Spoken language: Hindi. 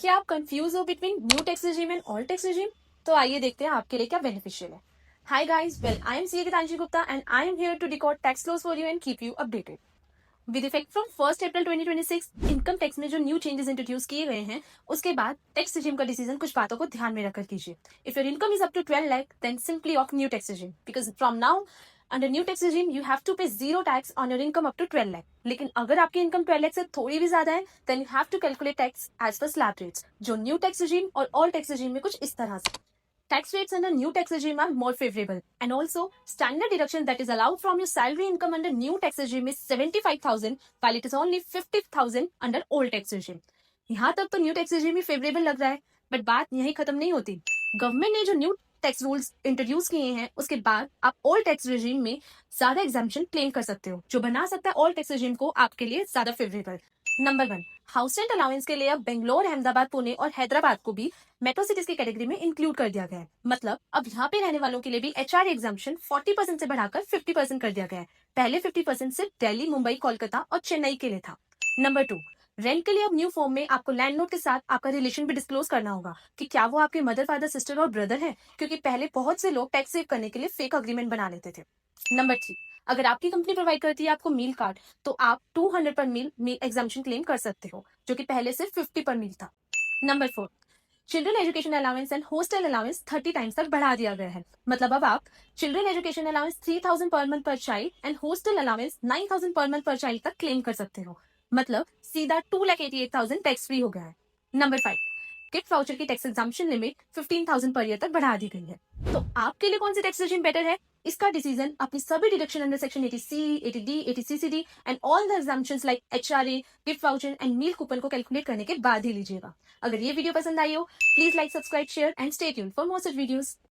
क्या आप कंफ्यूज हो between new tax regime and old tax regime? तो आइए देखते हैं आपके लिए क्या बेनिफिशियल है. Hi guys, well I am CA Gitanjali Gupta and I am here to decode tax laws for you and keep you updated. With effect from 1st April 2026, income tax में जो न्यू चेंजेस इंट्रोड्यूस किए गए हैं उसके बाद टैक्स regime का डिसीजन कुछ बातों को ध्यान में रखकर कीजिए. If your income is up to 12 lakh then simply opt new tax regime because from now under new tax regime you have to pay zero tax on your income up to 12 lakh. लेकिन अगर आपकी इनकम 12 lakh से थोड़ी भी ज्यादा है then you have to calculate tax as per slab rates. जो न्यू टैक्स regime और old tax regime में कुछ इस तरह से. Tax rates under new tax regime are more favorable, and also standard deduction that is allowed from your salary income under new tax regime is 75,000 while it is only 50,000 under old tax regime. यहाँ तक तो न्यू टैक्स regime ही फेवरेबल लग रहा है, बट बात यही खत्म नहीं होती. गवर्नमेंट ने जो न्यू टैक्स रूल्स इंट्रोड्यूस किए हैं उसके बाद आप ओल्ड टैक्स regime में ज्यादा एग्जाम्पशन क्लेम कर सकते हो, जो बना सकता है ओल्ड टैक्स regime को आपके लिए ज्यादा favourable. Number 1, house rent allowance के लिए अब बेंगलोर, अहमदाबाद, पुणे और हैदराबाद को भी मेट्रो सिटीज की कैटेगरी में इंक्लूड कर दिया गया है. मतलब अब यहाँ पे रहने वालों के लिए भी एचआर एग्जाम्पशन 40% से बढ़ाकर 50% कर दिया गया है. पहले 50% सिर्फ दिल्ली, मुंबई, कोलकाता और चेन्नई के लिए था. नंबर 2, रेंट के लिए अब न्यू फॉर्म में आपको लैंडलॉर्ड के साथ आपका रिलेशन भी डिस्क्लोज करना होगा कि क्या वो आपके मदर, फादर, सिस्टर और ब्रदर है, क्योंकि पहले बहुत से लोग टैक्स सेव करने के लिए फेक अग्रीमेंट बना लेते थे. नंबर 3, अगर आपकी कंपनी प्रोवाइड करती है आपको मील कार्ड तो आप 200 पर मील एग्जाम्पशन क्लेम कर सकते हो, जो कि पहले सिर्फ 50 पर मील था. Number 4, children education allowance and hostel allowance 30 times तक बढ़ा दिया गया है. मतलब अब आप children education allowance 3,000 per month पर child and hostel allowance 9,000 per month पर चाइल्ड तक क्लेम कर सकते हो. मतलब सीधा 2,88,000 टैक्स फ्री हो गया है. नंबर 5, गिफ्ट वाउचर की tax exemption limit 15,000 per year तक बढ़ा दी गई है. तो आपके लिए कौन सी टैक्स regime बेटर है? इसका डिसीजन अपनी सभी deduction under section 80C, 80D, 80CCD and all the exemptions like HRA, gift voucher and meal coupon को कैलकुलेट करने के बाद ही लीजिएगा. अगर ये वीडियो पसंद आई हो please like, subscribe, share and stay tuned for more such videos.